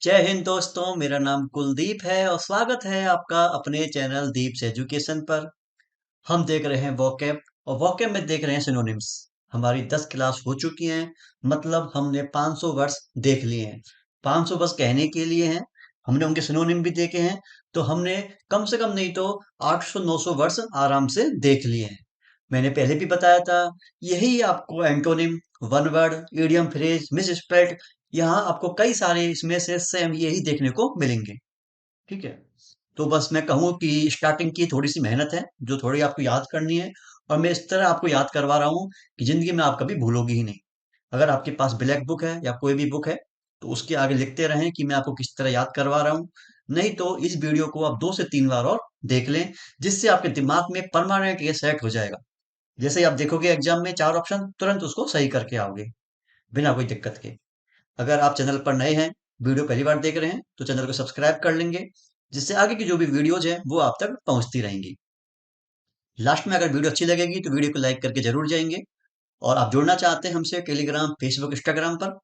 जय हिंद दोस्तों, मेरा नाम कुलदीप है और स्वागत है आपका अपने चैनल दीप्स एजुकेशन पर। हम देख रहे हैं वोकैब और वोकैब में देख रहे हैं सिनोनिम्स। हमारी 10 क्लास हो चुकी हैं, मतलब हमने 500 वर्ड्स देख लिए हैं। 500 बस कहने के लिए हैं, हमने उनके सिनोनिम भी देखे हैं। तो हमने कम से कम नहीं तो 800-900 वर्ड्स आराम से देख लिए हैं। मैंने पहले भी बताया था, यही आपको antonym, one word, idiom, phrase, miss spread, यहाँ आपको कई सारे इसमें से सेम यही देखने को मिलेंगे। ठीक है। तो बस मैं कहूँ कि स्टार्टिंग की थोड़ी सी मेहनत है, जो थोड़ी आपको याद करनी है। और मैं इस तरह आपको याद करवा रहा हूँ कि जिंदगी में आप कभी भूलोगी ही नहीं। अगर आपके पास ब्लैक बुक है या कोई भी बुक है, तो उसके आगे लिखते रहें कि मैं आपको किस तरह याद करवा रहा हूँ। नहीं तो इस वीडियो को आप 2 से 3 बार और देख लें, जिससे आपके दिमाग में परमानेंट ये सेट हो जाएगा। जैसे ही आप देखोगे एग्जाम में 4 ऑप्शन, तुरंत उसको सही करके आओगे, बिना कोई दिक्कत के। अगर आप चैनल पर नए हैं, वीडियो पहली बार देख रहे हैं, तो चैनल को सब्सक्राइब कर लेंगे, जिससे आगे की जो भी वीडियोज हैं वो आप तक पहुंचती रहेंगी। लास्ट में अगर वीडियो अच्छी लगेगी तो वीडियो को लाइक करके जरूर जाएंगे। और आप जुड़ना चाहते हैं हमसे टेलीग्राम, फेसबुक, इंस्टाग्राम पर,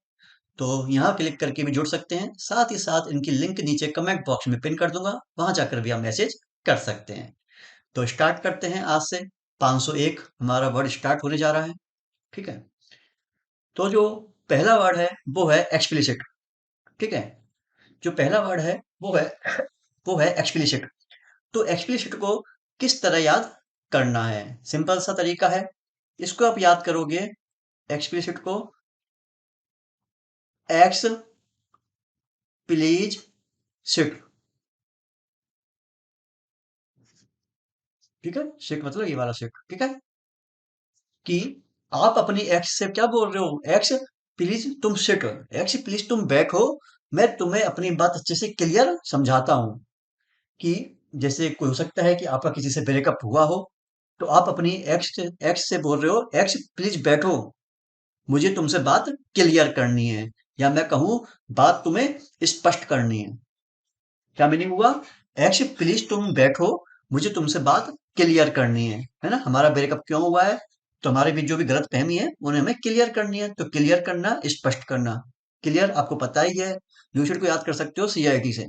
तो यहाँ क्लिक करके भी जुड़ सकते हैं। साथ ही साथ इनकी लिंक नीचे कमेंट बॉक्स में पिन कर दूंगा, वहां जाकर भी आप मैसेज कर सकते हैं। तो स्टार्ट करते हैं आज से। 501 हमारा वर्ड स्टार्ट होने जा रहा है। ठीक है। तो जो पहला वर्ड है वो है एक्सप्लिसिट। ठीक है। जो पहला वर्ड है वो है एक्सप्लिसिट। तो एक्सप्लिसिट को किस तरह याद करना है? सिंपल सा तरीका है। इसको आप याद करोगे, एक्सप्लिसिट को, एक्स प्लीज सिट। ठीक है। सिट मतलब ये वाला सिट। ठीक है। कि आप अपनी एक्स से क्या बोल रहे हो? एक्स प्लीज तुम सिट, एक्स प्लीज तुम बैठो, मैं तुम्हें अपनी बात अच्छे से क्लियर समझाता हूं। कि जैसे कोई हो सकता है कि आपका किसी से ब्रेकअप हुआ हो, तो आप अपनी एक्स से बोल रहे हो, एक्स प्लीज बैठो, मुझे तुमसे बात क्लियर करनी है, या मैं कहूं बात तुम्हें स्पष्ट करनी है। क्या मीनिंग हुआ? एक्स प्लीज तुम बैठो, मुझे तुमसे बात क्लियर करनी है ना? हमारा ब्रेकअप क्यों हुआ है, तो हमारे बीच जो भी गलत फहमी है उन्हें हमें क्लियर करनी है। तो क्लियर करना, स्पष्ट करना। क्लियर आपको पता ही है, यूनिट को याद कर सकते हो सीआईटी से।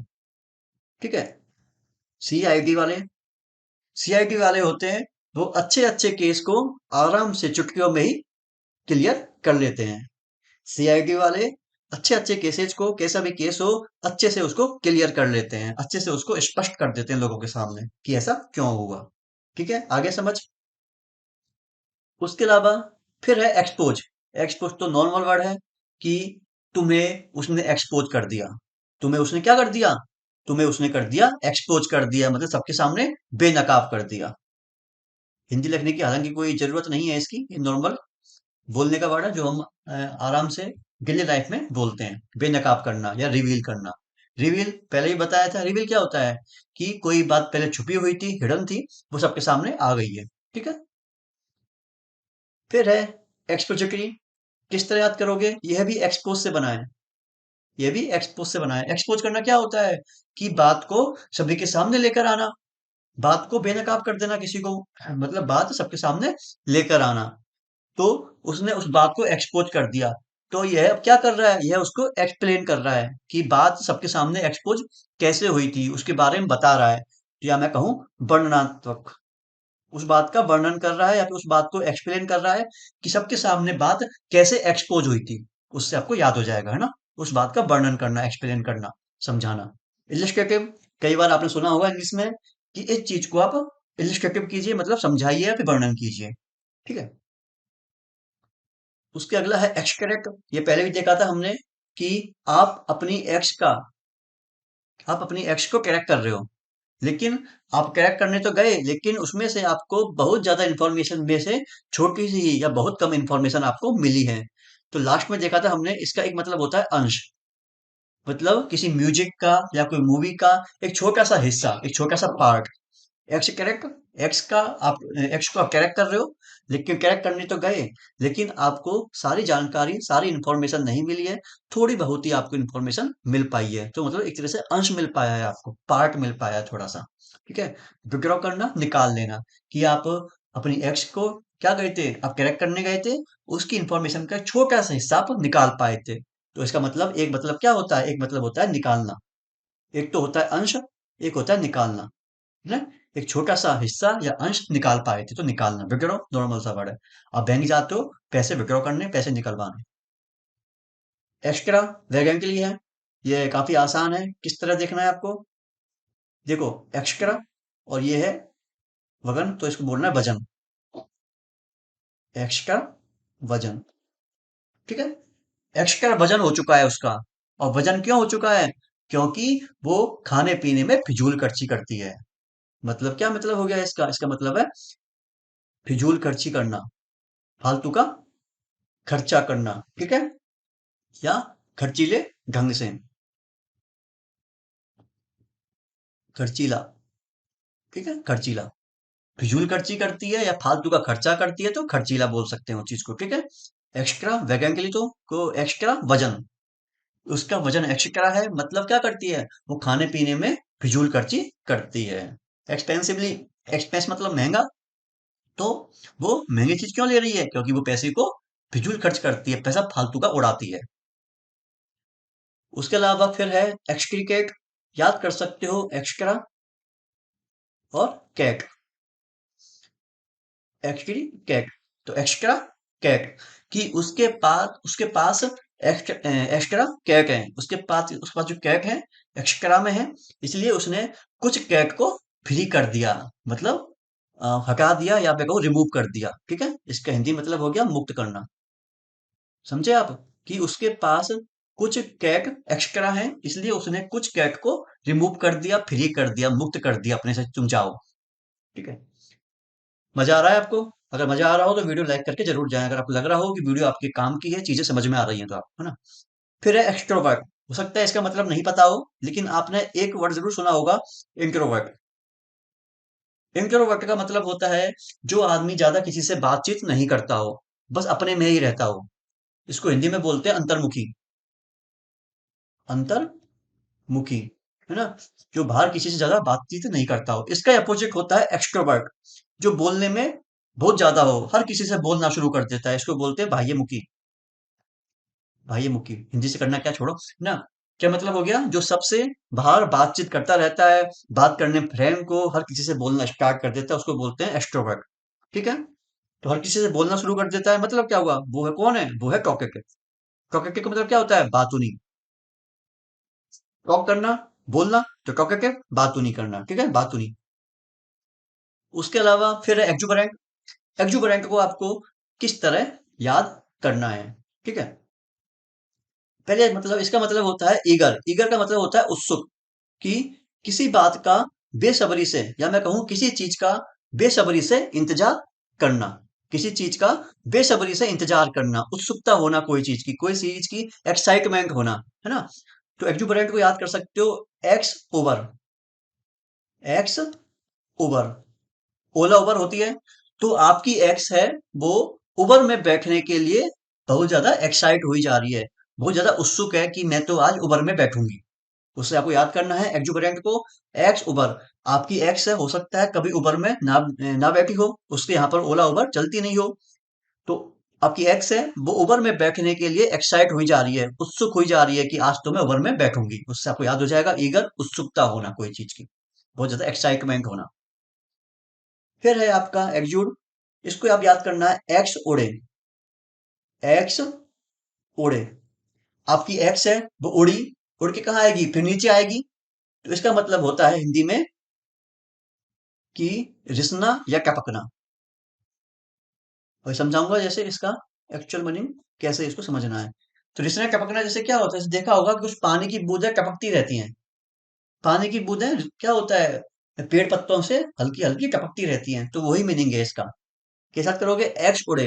ठीक है। सीआईटी वाले, सीआईटी वाले होते हैं, वो अच्छे अच्छे केस को आराम से चुटकियों में ही क्लियर कर लेते हैं। सीआईडी वाले अच्छे अच्छे केसेस को, कैसा भी केस हो, अच्छे से उसको क्लियर कर लेते हैं, अच्छे से उसको स्पष्ट कर देते हैं लोगों के सामने कि ऐसा क्यों हुआ। ठीक है, आगे समझ। उसके अलावा फिर है एक्सपोज। एक्सपोज तो नॉर्मल वर्ड है कि तुम्हें उसने एक्सपोज कर दिया। तुम्हें उसने क्या कर दिया? तुम्हें उसने कर दिया एक्सपोज कर दिया, मतलब सबके सामने बेनकाब कर दिया। हिंदी लिखने की हालांकि कोई जरूरत नहीं है इसकी, ये नॉर्मल बोलने का वर्ड है जो हम आराम से डेली लाइफ में बोलते हैं। बेनकाब करना या रिवील करना। रिवील पहले ही बताया था, रिवील क्या होता है कि कोई बात पहले छुपी हुई थी, हिडन थी, वो सबके सामने आ गई है। ठीक है। फिर है एक्सपोजिटरी। किस तरह याद करोगे? यह भी एक्सपोज से बना है। यह भी एक्सपोज से बना है। एक्सपोज करना क्या होता है कि बात को सभी के सामने लेकर आना, बात को बेनकाब कर देना किसी को, मतलब बात सबके सामने लेकर आना। तो उसने उस बात को एक्सपोज कर दिया। तो यह अब क्या कर रहा है? यह उसको एक्सप्लेन कर रहा है कि बात सबके सामने एक्सपोज कैसे हुई थी, उसके बारे में बता रहा है। तो या मैं कहूं वर्णनात्मक, उस बात का वर्णन कर रहा है या फिर उस बात को एक्सप्लेन कर रहा है कि सबके सामने बात कैसे एक्सपोज हुई थी। उससे आपको याद हो जाएगा, है ना? उस बात का वर्णन करना, एक्सप्लेन करना, समझाना। इलिस्ट्रेटिव, कई बार आपने सुना होगा इंग्लिश में कि इस चीज को आप इलिस्ट्रेटिव कीजिए, मतलब समझाइए या फिर वर्णन कीजिए। ठीक है। उसके अगला है एक्सकरेक्ट। ये पहले भी देखा था हमने कि आप अपनी एक्स का, आप अपनी एक्स को करेक्ट कर रहे हो, लेकिन आप करेक्ट करने तो गए, लेकिन उसमें से आपको बहुत ज्यादा इंफॉर्मेशन में से छोटी सी या बहुत कम इंफॉर्मेशन आपको मिली है। तो लास्ट में देखा था हमने, इसका एक मतलब होता है अंश, मतलब किसी म्यूजिक का या कोई मूवी का एक छोटा सा हिस्सा, एक छोटा सा पार्ट। एक्स करेक्ट, एक्स का आप, एक्स को आप करेक्ट कर रहे हो, लेकिन करेक्ट करने तो गए, लेकिन आपको सारी जानकारी, सारी इंफॉर्मेशन नहीं मिली है। थोड़ी बहुत ही आपको इंफॉर्मेशन मिल पाई है, तो मतलब एक तरह से अंश मिल पाया है, आपको पार्ट मिल पाया है थोड़ा सा। ठीक है। विड्रॉ करना, निकाल लेना, कि आप अपनी एक्स को क्या गए थे, आप करेक्ट करने गए थे, उसकी इंफॉर्मेशन का एक छोटा सा हिस्सा आप निकाल पाए थे। तो इसका मतलब एक मतलब क्या होता है, एक मतलब होता है निकालना। एक तो होता है अंश, एक होता है निकालना, है ना। एक छोटा सा हिस्सा या अंश निकाल पाए थे तो निकालना, विड्रॉ नॉर्मल सा वर्ड है। आप बैंक जाते हो पैसे विड्रॉ करने, पैसे निकलवाने। एक्स्ट्रा वैगन के लिए है, ये काफी आसान है। किस तरह देखना है आपको, देखो एक्स्ट्रा और ये है वजन, तो इसको बोलना है वजन। एक्स्ट्रा वजन, ठीक है। एक्स्ट्रा वजन हो चुका है उसका। और वजन क्यों हो चुका है, क्योंकि वो खाने पीने में फिजूल खर्ची करती है। मतलब क्या मतलब हो गया इसका, इसका मतलब है फिजूल खर्ची करना, फालतू का खर्चा करना, ठीक है। या खर्चीले ढंग से, खर्चीला, ठीक है, खर्चीला। फिजूल खर्ची करती है या फालतू का खर्चा करती है तो खर्चीला बोल सकते हैं उस चीज को, ठीक है। एक्स्ट्रा वैगन के लिए तो को एक्स्ट्रा वजन, उसका वजन एक्स्ट्रा है, मतलब क्या करती है, वो खाने पीने में फिजूल खर्ची करती है। एक्सपेंसिवली, एक्सपेंस मतलब महंगा, तो वो महंगी चीज क्यों ले रही है, क्योंकि वो पैसे को फिजूल खर्च करती है, पैसा फालतू का उड़ाती है। उसके अलावा फिर है एक्सट्रीकेट, याद कर सकते हो एक्स्ट्रा और कैट। एक्चुअली कैट, तो एक्स्ट्रा कैट, कि उसके पास एक्स्ट्रा कैट है, उसके पास जो कैट है एक्स्ट्रा में है, इसलिए उसने कुछ कैट को फ्री कर दिया, मतलब हटा दिया या फिर रिमूव कर दिया, ठीक है। इसका हिंदी मतलब हो गया मुक्त करना। समझे आप, कि उसके पास कुछ कैट एक्स्ट्रा है, इसलिए उसने कुछ कैट को रिमूव कर दिया, फ्री कर दिया, मुक्त कर दिया अपने से, तुम जाओ, ठीक है। मजा आ रहा है आपको, अगर मजा आ रहा हो तो वीडियो लाइक करके जरूर जाएं, अगर आपको लग रहा हो कि वीडियो आपके काम की है, चीजें समझ में आ रही हैं तो आप, है ना। फिर है एक्सट्रोवर्ट, हो सकता है इसका मतलब नहीं पता हो, लेकिन आपने एक वर्ड जरूर सुना होगा, इंट्रोवर्ट। इंट्रोवर्ट का मतलब होता है जो आदमी ज्यादा किसी से बातचीत नहीं करता हो, बस अपने में ही रहता हो। इसको हिंदी में बोलते हैं अंतर्मुखी, अंतर्मुखी, है ना। जो बाहर किसी से ज्यादा बातचीत नहीं करता हो, इसका अपोजिट होता है एक्सट्रोवर्ट, जो बोलने में बहुत ज्यादा हो, हर किसी से बोलना शुरू कर देता है, इसको बोलते हैं बाह्यमुखी। बाह्यमुखी हिंदी से करना क्या छोड़ो ना। क्या मतलब हो गया, जो सबसे बाहर बातचीत करता रहता है, बात करने फ्रेंड को हर किसी से बोलना स्टार्ट कर देता है, उसको बोलते हैं एक्सट्रोवर्ट, ठीक है। तो हर किसी से बोलना शुरू कर देता है, मतलब क्या हुआ, वो है कौन है, वो है टॉकेटिव। टॉकेटिव का मतलब क्या होता है, बातूनी, टॉक करना, बोलना, तो टॉकेटिव बातूनी करना, ठीक है, बातूनी। उसके अलावा फिर एक्जुबरेंट। एक्जुबरेंट को आपको किस तरह याद करना है, ठीक है। पहले मतलब इसका मतलब होता है ईगर, ईगर का मतलब होता है उत्सुक, कि किसी बात का बेसब्री से, या मैं कहूं किसी चीज का बेसब्री से इंतजार करना, किसी चीज का बेसब्री से इंतजार करना, उत्सुकता होना, कोई चीज की एक्साइटमेंट होना, है ना। तो एक्जुबरेंट को याद कर सकते हो, एक्स ओवर, एक्स ओवर, ओला उबर होती है, तो आपकी एक्स है, वो उबर में बैठने के लिए बहुत ज्यादा एक्साइट हुई जा रही है, बहुत ज्यादा उत्सुक है कि मैं तो आज उबर में बैठूंगी। उससे आपको याद करना है एक्जुबरेंट को, एक्स उबर। आपकी एक्स है, हो सकता है कभी उबर में ना ना बैठी हो, उसके यहाँ पर ओला उबर चलती नहीं हो, तो आपकी एक्स है, वो उबर में बैठने के लिए एक्साइट हुई जा रही है, उत्सुक हुई जा रही है कि आज तो मैं उबर में बैठूंगी। उससे आपको याद हो जाएगा ईगर, उत्सुकता होना कोई चीज की, बहुत ज्यादा एक्साइटमेंट होना। फिर है आपका एग्जूड, इसको आप याद करना है, एक्स उड़े, एक्स उड़े। आपकी एक्स है, वो उड़ी, उड़ के कहाँ आएगी, फिर नीचे आएगी, तो इसका मतलब होता है हिंदी में कि रिसना या टपकना। और समझाऊंगा जैसे इसका एक्चुअल मीनिंग, कैसे इसको समझना है। तो रिसना टपकना जैसे क्या होता है, जैसे देखा होगा कि कुछ पानी की बूंदें टपकती रहती हैं, पानी की बूंदें क्या होता है, पेड़ पत्तों से हल्की हल्की टपकती रहती हैं, तो वही मीनिंग है इसका। के साथ करोगे, एक्स उड़े,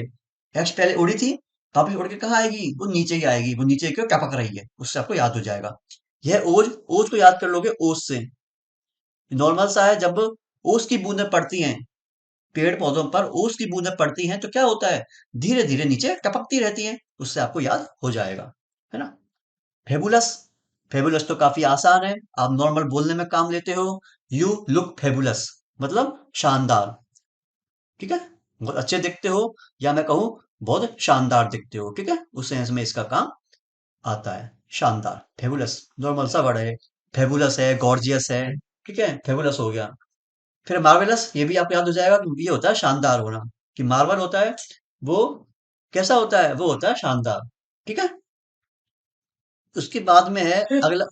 एक्स पहले उड़ी थी, वापिस उड़ के कहाँ आएगी, वो नीचे ही आएगी, वो नीचे क्यों टपक रही है, उससे आपको याद हो जाएगा। यह ओज, ओज को याद कर लोगे, ओज से नॉर्मल सा है, जब ओस की बूंदें पड़ती हैं पेड़ पौधों पर, ओस की बूंदें पड़ती हैं तो क्या होता है, धीरे धीरे नीचे टपकती रहती हैं, उससे आपको याद हो जाएगा, है ना। फेबुलस, फेबुलस तो काफी आसान है, आप नॉर्मल बोलने में काम लेते हो, यू लुक फेबुलस, मतलब शानदार, ठीक है, बहुत अच्छे दिखते हो, या मैं कहूँ बहुत शानदार दिखते हो, ठीक है, उस सेंस में इसका काम आता है। शानदार, फेबुलस, नॉर्मल सा वर्ड है। फेबुलस है, गॉर्जियस है। ठीक है, फेबुलस हो गया। फिर मार्वेलस, ये भी आपको याद हो जाएगा कि ये होता है शानदार होना। कि मार्वल होता है वो कैसा होता है, वो होता है शानदार। ठीक है। उसके बाद में है अगला।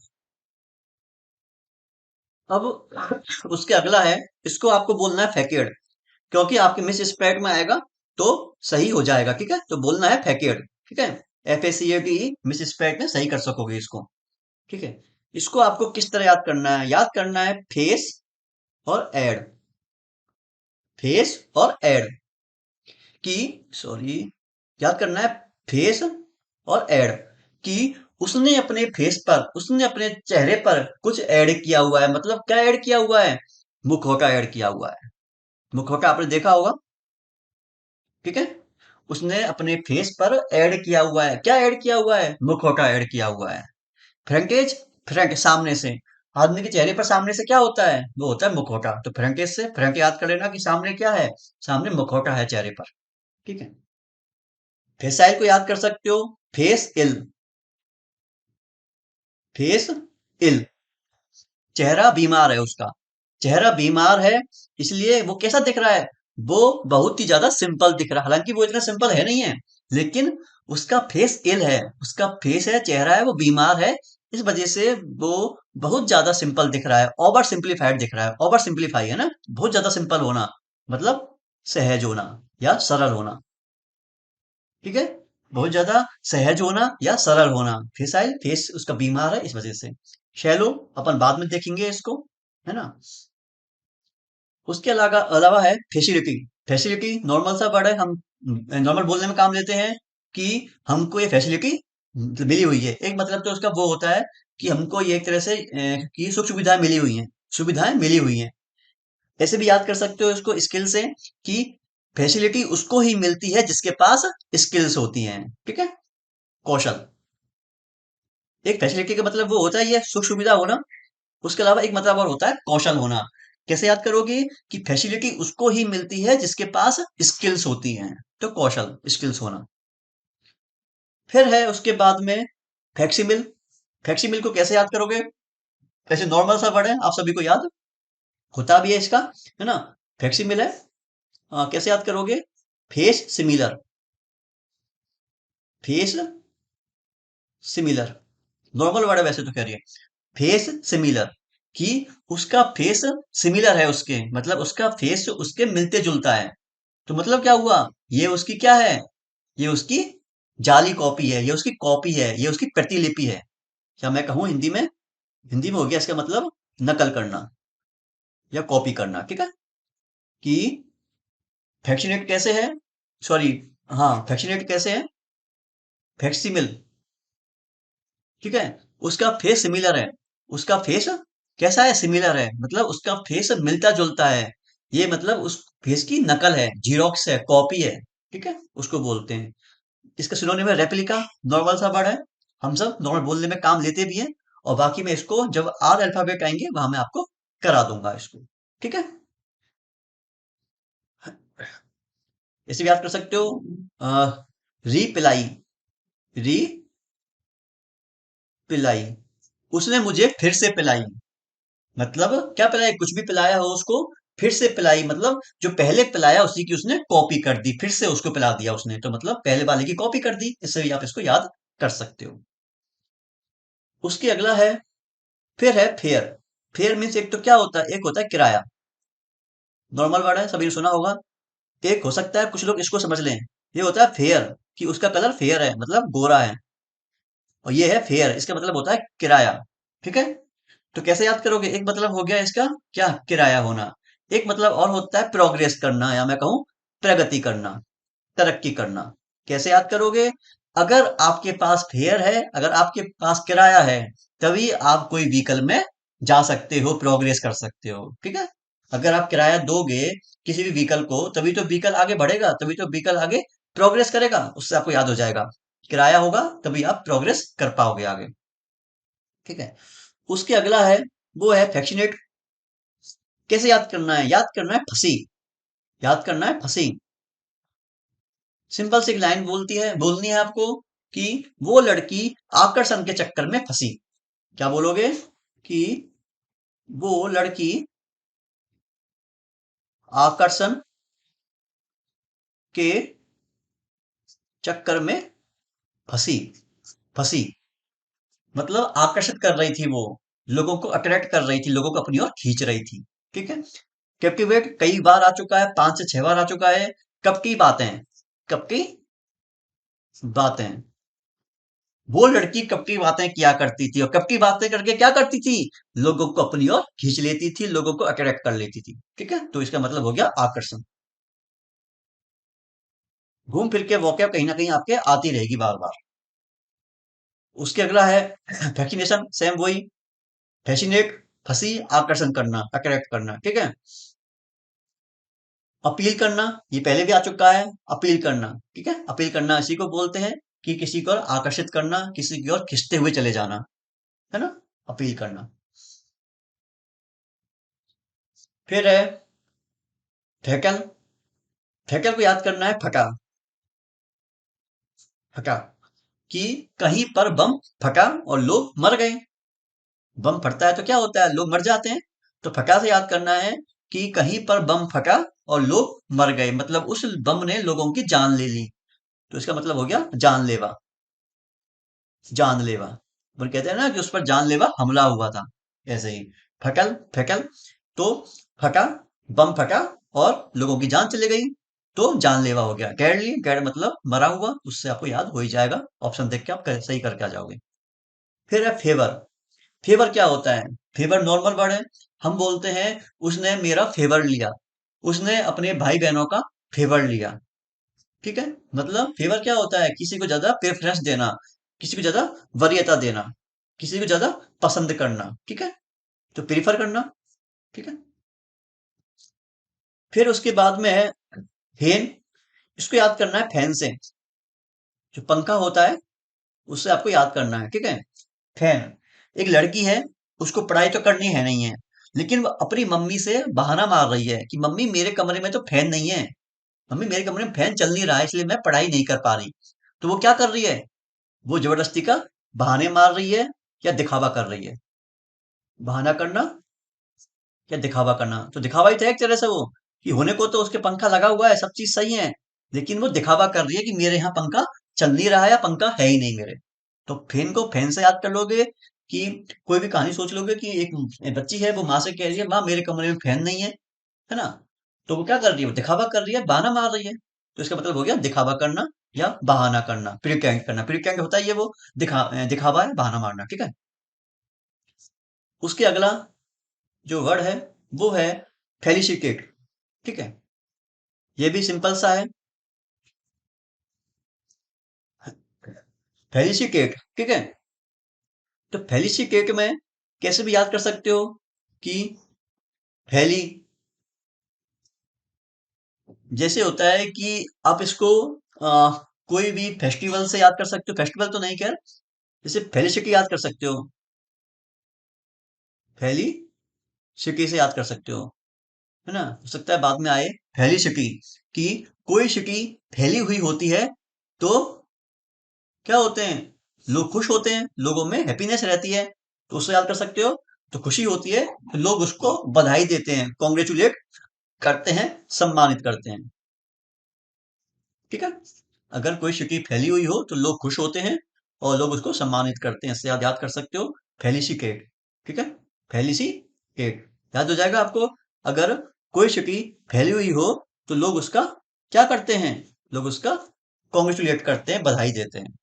अब उसके अगला है, इसको आपको बोलना है फैकेड, क्योंकि आपके मिस स्पेल्ड में आएगा तो सही हो जाएगा। ठीक है, तो बोलना है फैकेड। ठीक है, FACAD, मिस स्पेल्ड में सही कर सकोगे इसको। ठीक है। इसको आपको किस तरह याद करना है? याद करना है फेस और एड, फेस और एड की, सॉरी, याद करना है फेस और ऐड कि उसने अपने फेस पर, उसने अपने चेहरे पर कुछ ऐड किया हुआ है। मतलब क्या ऐड किया हुआ है? मुखौटा ऐड किया हुआ है। मुखौटा आपने देखा होगा। ठीक है, उसने अपने फेस पर ऐड किया हुआ है। क्या ऐड किया हुआ है? मुखौटा ऐड किया हुआ है। फ्रंटेज, फ्रंट सामने से, आदमी के चेहरे पर सामने से क्या होता है? वो होता है मुखौटा। तो फ्रंटेज से फ्रंट याद कर लेना कि सामने क्या है, सामने मुखौटा है चेहरे पर। ठीक है। फेसाइल को याद कर सकते हो, फेस इल, फेस इल, चेहरा बीमार है उसका। चेहरा बीमार है, इसलिए वो कैसा दिख रहा है? वो बहुत ही ज्यादा सिंपल दिख रहा है। हालांकि वो इतना सिंपल है नहीं है, लेकिन उसका फेस इल है, उसका फेस है, चेहरा है, वो बीमार है। इस वजह से वो बहुत ज्यादा सिंपल दिख रहा है, ओवर सिंप्लीफाइड दिख रहा है। ओवर सिंप्लीफाई है ना, बहुत ज्यादा सिंपल होना, मतलब सहज होना या सरल होना। ठीक है, बहुत ज्यादा सहज होना या सरल होना। फेसाइल, फेस उसका बीमार है इस वजह से। शैलो अपन बाद में देखेंगे इसको, है ना। उसके अलावा अलावा है फैसिलिटी। फैसिलिटी नॉर्मल सा वर्ड है, हम नॉर्मल बोलने में काम लेते हैं कि हमको ये फैसिलिटी मिली हुई है। एक मतलब तो उसका वो होता है कि हमको ये एक तरह से कि सुख सुविधाएं मिली हुई हैं, सुविधाएं मिली हुई हैं। ऐसे भी याद कर सकते हो इसको स्किल से कि फैसिलिटी उसको ही मिलती है जिसके पास स्किल्स होती हैं। ठीक है, कौशल। एक फैसिलिटी का मतलब वो होता है ये सुख सुविधा होना। उसके अलावा एक मतलब और होता है कौशल होना। कैसे याद करोगे? कि फैसिलिटी उसको ही मिलती है जिसके पास स्किल्स होती हैं। तो कौशल, स्किल्स होना। फिर है उसके बाद में फ्लेक्सिबल। फ्लेक्सिबल को कैसे याद करोगे? ऐसे नॉर्मल सा वर्ड है, आप सभी को याद होता भी है इसका, है ना। फ्लेक्सिबल है। कैसे याद करोगे? Face similar, face similar, normal word है वैसे तो, कह रही है फेस सिमिलर, कि उसका फेस सिमिलर है उसके, मतलब उसका फेस उसके मिलते जुलता है। तो मतलब क्या हुआ? ये उसकी क्या है? ये उसकी जाली कॉपी है, ये उसकी कॉपी है, ये उसकी प्रतिलिपि है। क्या मैं कहूं हिंदी में? हिंदी में हो गया इसका मतलब नकल करना या कॉपी करना। ठीक है, कि फैक्सिनेट कैसे है, सॉरी, हाँ, फैक्सिनेट कैसे है? फैक्सिमिल। ठीक है, उसका फेस सिमिलर है। उसका फेस कैसा है? सिमिलर है, मतलब उसका फेस मिलता जुलता है। ये मतलब उस फेस की नकल है, जीरोक्स है, कॉपी है। ठीक है, उसको बोलते हैं। इसका सिनोनिम है रेप्लिका। नॉर्मल सा वर्ड है, हम सब नॉर्मल बोलने में काम लेते भी हैं। और बाकी मैं इसको जब आर अल्फाबेट आएंगे वहां मैं आपको करा दूंगा इसको। ठीक है, इसे भी याद कर सकते हो। रिप्लाई, रिप्लाई, उसने मुझे फिर से पिलाई। मतलब क्या पिलाया? कुछ भी पिलाया हो उसको फिर से पिलाई, मतलब जो पहले पिलाया उसी की उसने कॉपी कर दी, फिर से उसको पिला दिया उसने, तो मतलब पहले वाले की कॉपी कर दी। इससे भी आप इसको याद कर सकते हो। उसके अगला है, फिर है फेयर। फेयर मीन्स एक तो क्या होता है? एक होता है किराया, नॉर्मल वर्ड है, सभी ने सुना होगा। एक हो सकता है कुछ लोग इसको समझ लें, ये होता है फेयर कि उसका कलर फेयर है, मतलब गोरा है। और ये है फेयर, इसका मतलब होता है किराया। ठीक है, तो कैसे याद करोगे? एक मतलब हो गया इसका क्या, किराया होना। एक मतलब और होता है प्रोग्रेस करना, या मैं कहूं प्रगति करना, तरक्की करना। कैसे याद करोगे? अगर आपके पास फेयर है, अगर आपके पास किराया है, तभी आप कोई व्हीकल में जा सकते हो, प्रोग्रेस कर सकते हो। ठीक है, अगर आप किराया दोगे किसी भी व्हीकल को, तभी तो व्हीकल आगे बढ़ेगा, तभी तो व्हीकल आगे प्रोग्रेस करेगा। उससे आपको याद हो जाएगा, किराया होगा तभी आप प्रोग्रेस कर पाओगे आगे। ठीक है, उसके अगला है, वो है फैक्शनेट। कैसे याद करना है? याद करना है फंसी, याद करना है फंसी। सिंपल सी एक लाइन बोलती है, बोलनी है आपको कि वो लड़की आकर्षण के चक्कर में फंसी। क्या बोलोगे? कि वो लड़की आकर्षण के चक्कर में फंसी। फंसी मतलब आकर्षित कर रही थी वो, लोगों को अट्रैक्ट कर रही थी, लोगों को अपनी ओर खींच रही थी। ठीक है। कैप्टिवेट कई बार आ चुका है, 5 से 6 बार आ चुका है। कब की बातें हैं? कब की बातें? वो लड़की कब की बातें किया करती थी, और कब की बातें करके क्या करती थी? लोगों को अपनी ओर खींच लेती थी, लोगों को अट्रैक्ट कर लेती थी। ठीक है, तो इसका मतलब हो गया आकर्षण। घूम फिर के वोकैब कहीं ना कहीं आपके आती रहेगी बार बार। उसके अगला है फैसिनेशन, सेम वही। फैसिनेट, फंसी, आकर्षण करना, अट्रैक्ट करना। ठीक है। अपील करना, ये पहले भी आ चुका है। अपील करना, ठीक है, अपील करना इसी को बोलते हैं कि किसी को आकर्षित करना, किसी की ओर खिंचते हुए चले जाना, है ना, अपील करना। फिर है फेकल। फेकल को याद करना है फटा। फटा कि कहीं पर बम फटा और लोग मर गए। बम फटता है तो क्या होता है? लोग मर जाते हैं। तो फटा से याद करना है कि कहीं पर बम फटा और लोग मर गए, मतलब उस बम ने लोगों की जान ले ली। तो इसका मतलब हो गया जानलेवा। जानलेवा, वो कहते हैं ना कि उस पर जानलेवा हमला हुआ था, ऐसे ही। फटल, फेकल, तो फटा, बम फटा और लोगों की जान चली गई, तो जानलेवा हो गया। डेडली, डेड मतलब मरा हुआ, उससे आपको याद हो ही जाएगा। ऑप्शन देख के आप सही करके आ जाओगे। फिर है फेवर। फेवर क्या होता है? फेवर नॉर्मल वर्ड है। हम बोलते हैं उसने मेरा फेवर लिया, उसने अपने भाई बहनों का फेवर लिया। ठीक है। मतलब फेवर क्या होता है? किसी को ज्यादा प्रेफरेंस देना, किसी को ज्यादा वरीयता देना, किसी को ज्यादा पसंद करना। ठीक है, तो प्रीफर करना। ठीक है। फिर उसके बाद में है फेन। इसको याद करना है फैन से। जो पंखा होता है उससे आपको याद करना है। ठीक है। फैन, एक लड़की है, उसको पढ़ाई तो करनी है नहीं है, लेकिन वो अपनी मम्मी से बहाना मार रही है कि मम्मी मेरे कमरे में तो फैन नहीं है, मम्मी मेरे कमरे में फैन चल नहीं रहा है, इसलिए मैं पढ़ाई नहीं कर पा रही। तो वो क्या कर रही है? वो जबरदस्ती का बहाने मार रही है या दिखावा कर रही है? बहाना करना या दिखावा करना? तो दिखावा ही था एक तरह से वो, कि होने को तो उसके पंखा लगा हुआ है, सब चीज सही है, लेकिन वो दिखावा कर रही है कि मेरे यहाँ पंखा चल नहीं रहा है या पंखा है ही नहीं मेरे। तो फैन को फैन से याद कर लोगे, कि कोई भी कहानी सोच लोगे कि एक बच्ची है, वो माँ से कह रही है माँ मेरे कमरे में फैन नहीं है ना? तो वो क्या कर रही है? वो दिखावा कर रही है, बहाना मार रही है। तो इसका मतलब हो गया दिखावा करना या बहाना करना, प्रिटेंड करना। प्रिटेंड होता है ये वो दिखावा है, बहाना मारना। ठीक है। उसके अगला जो वर्ड है वो है फेलिसिटेट। ठीक है, ये भी सिंपल सा है। फेलिसिटेट, ठीक है। तो फेलिसिटेट में कैसे भी याद कर सकते हो कि फेली, जैसे होता है कि आप इसको कोई भी फेस्टिवल से याद कर सकते हो। फेस्टिवल तो नहीं, खैर, जैसे फेलिसिटी याद कर सकते हो। फेली सिटी से याद कर सकते हो, है ना? हो सकता है बाद में आए फैली सिटी, कि कोई सिटी फैली हुई होती है तो क्या होते हैं? लोग खुश होते हैं, लोगों में हैप्पीनेस रहती है, तो उससे याद कर सकते हो। तो खुशी होती है तो लोग उसको बधाई देते हैं, कॉन्ग्रेचुलेट करते हैं, सम्मानित करते हैं। ठीक है। अगर कोई सिटी फैली हुई हो तो लोग खुश होते हैं और लोग उसको सम्मानित करते हैं, इससे याद कर सकते हो फेलिसिटेट। ठीक है, फेलिसिटेट याद हो जाएगा आपको। अगर कोई सिटी फैली हुई हो तो लोग उसका क्या करते हैं? लोग उसका कॉन्ग्रेचुलेट करते हैं, बधाई देते हैं।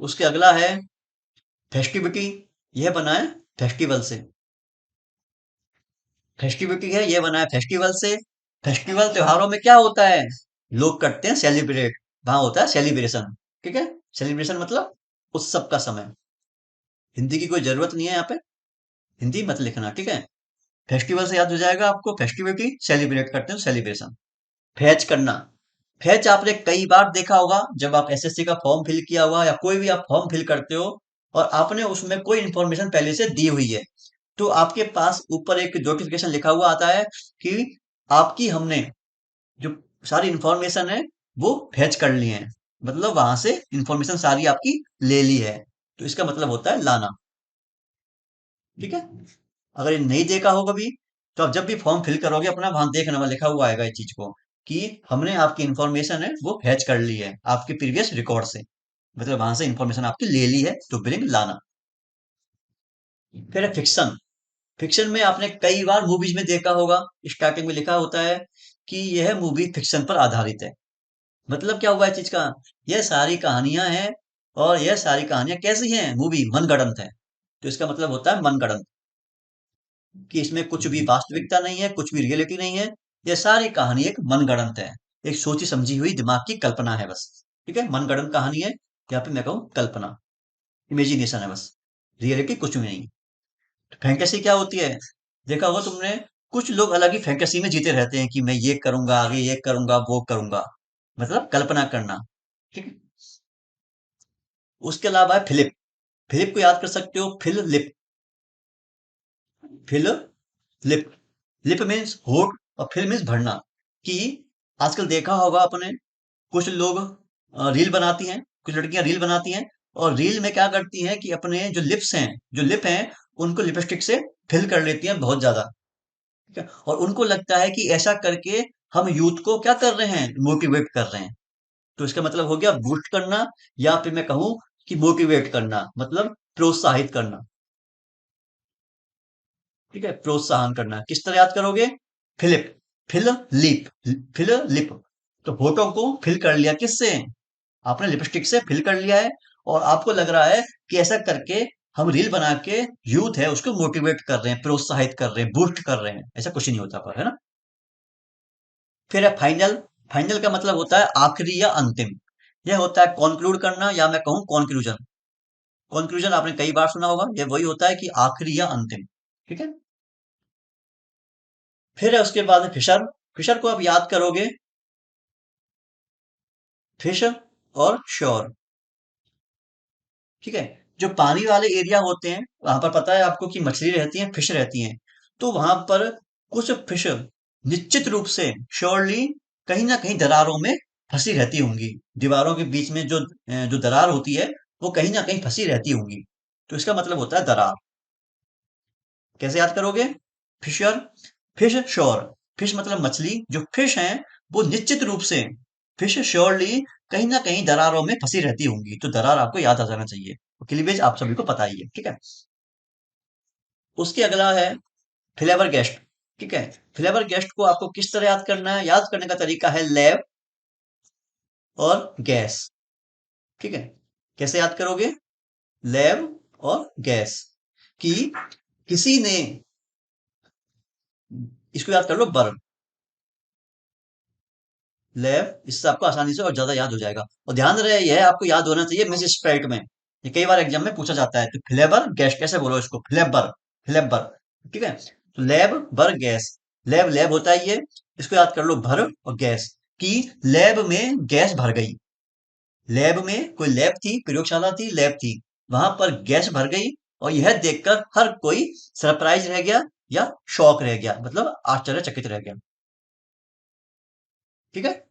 उसके अगला है फेस्टिविटी। यह बना है फेस्टिवल से। फेस्टिविटी है, यह बना है फेस्टिवल से। फेस्टिवल त्योहारों में क्या होता है? लोग करते हैं सेलिब्रेट, वहां होता है सेलिब्रेशन। ठीक है, सेलिब्रेशन मतलब उत्सव का समय। हिंदी की कोई जरूरत नहीं है यहाँ पे, हिंदी मत लिखना। ठीक है, फेस्टिवल से याद हो जाएगा आपको, फेस्टिविटी सेलिब्रेट करते हैं, सेलिब्रेशन। फैच करना, फैच आपने कई बार देखा होगा जब आप एसएससी का फॉर्म फिल किया हुआ या कोई भी आप फॉर्म फिल करते हो और आपने उसमें कोई इंफॉर्मेशन पहले से दी हुई है, तो आपके पास ऊपर एक नोटिफिकेशन लिखा हुआ आता है कि आपकी हमने जो सारी इंफॉर्मेशन है वो फैच कर लिए हैं, मतलब वहां से इंफॉर्मेशन सारी आपकी ले ली है। तो इसका मतलब होता है लाना। ठीक है। अगर ये नहीं देखा हो कभी, तो आप जब भी फॉर्म फिल करोगे अपना, वहां देखना वहां लिखा हुआ आएगा इस चीज को, कि हमने आपकी इंफॉर्मेशन है वो फैच कर ली है आपके प्रीवियस रिकॉर्ड से, मतलब वहां से इंफॉर्मेशन आपकी ले ली है, तो ब्रिंग लाना। फिर है फिक्शन। फिक्शन में आपने कई बार मूवीज में देखा होगा, स्टार्टिंग में लिखा होता है कि यह मूवी फिक्शन पर आधारित है। मतलब क्या हुआ है चीज का, यह सारी कहानियां हैं, और यह सारी कहानियां कैसी हैं, मूवी मनगढ़ंत है। तो इसका मतलब होता है मनगढ़ंत, कि इसमें कुछ भी वास्तविकता नहीं है, कुछ भी रियलिटी नहीं है। यह सारी कहानी एक मनगढ़ंत है, एक सोची समझी हुई दिमाग की कल्पना है बस। ठीक है, मनगढ़ंत कहानी है, यहाँ पे मैं कहूँ कल्पना, इमेजिनेशन है बस, रियलिटी कुछ भी नहीं। फैंटेसी क्या होती है, देखा होगा तुमने, कुछ लोग अलग ही फैंटेसी में जीते रहते हैं कि मैं ये करूंगा, आगे ये करूंगा, वो करूंगा, मतलब कल्पना करना। ठीक है। उसके अलावा है फिलिप। फिलिप को याद कर सकते हो, fill lip. Fill lip. Lip means होठ, और फिल मीन्स भरना। कि आजकल देखा होगा आपने, कुछ लोग रील बनाती हैं, कुछ लड़कियां रील बनाती हैं, और रील में क्या करती हैं कि अपने जो लिप्स हैं, जो लिप हैं, उनको लिपस्टिक से फिल कर लेती हैं बहुत ज्यादा। ठीक है, और उनको लगता है कि ऐसा करके हम यूथ को क्या कर रहे हैं, मोटिवेट कर रहे हैं। तो इसका मतलब हो गया बूस्ट करना, या फिर मैं कहूं कि मोटिवेट करना, मतलब प्रोत्साहित करना। ठीक है, प्रोत्साहन करना। किस तरह याद करोगे, Philip, fill lip, fill lip. तो होठों को फिल कर लिया किससे, आपने लिपस्टिक से फिल कर लिया है, और आपको लग रहा है कि ऐसा करके हम रील बना के यूथ है उसको मोटिवेट कर रहे हैं, प्रोत्साहित कर रहे हैं, बूस्ट कर रहे हैं। ऐसा कुछ नहीं होता पर, है ना। फिर है फाइनल। फाइनल का मतलब होता है आखिरी या अंतिम। यह होता है कॉन्क्लूड करना, या मैं कहूं कॉन्क्लूजन। कॉन्क्लूजन आपने कई बार सुना होगा, यह वही होता है कि आखिरी या अंतिम। ठीक है। फिर है उसके बाद फिशर। फिशर को आप याद करोगे, फिश और श्योर। ठीक है, जो पानी वाले एरिया होते हैं, वहां पर पता है आपको कि मछली रहती है, फिश रहती हैं। तो वहां पर कुछ फिश निश्चित रूप से, श्योरली, कहीं ना कहीं दरारों में फंसी रहती होंगी। दीवारों के बीच में जो दरार होती है, वो कहीं ना कहीं फंसी रहती होंगी। तो इसका मतलब होता है दरार। कैसे याद करोगे, फिशर, फिश श्योर। फिश मतलब मछली, जो फिश हैं वो निश्चित रूप से, फिश श्योरली, कहीं ना कहीं दरारों में फंसी रहती होंगी। तो दरार आपको याद आ जाना चाहिए, क्लीवेज आप सभी को पता ही है। ठीक है। उसके अगला है फ्लेवर गेस्ट। ठीक है, फ्लेवर गेस्ट को आपको किस तरह याद करना है, याद करने का तरीका है लैब और गैस। ठीक है, कैसे याद करोगे, लैब और गैस। कि किसी ने, इसको याद कर लो बर्ब, लैब, इससे आपको आसानी से और ज्यादा याद हो जाएगा। और ध्यान रहे, यह आपको याद होना चाहिए मिस स्प्राइट में, ये कई बार एग्जाम में पूछा जाता है। तो फ्लेवर गैस कैसे बोलो इसको, फ्लेवर, फ्लेवर। ठीक है, तो लैब बर गैस। लैब, लैब होता है ये, इसको याद कर लो भर और गैस। कि लैब में गैस भर गई। लैब में कोई लैब थी, प्रयोगशाला थी, लैब थी, वहां पर गैस भर गई, और यह देखकर हर कोई सरप्राइज रह गया, या शॉक रह गया, मतलब आश्चर्यचकित रह गया। ठीक है,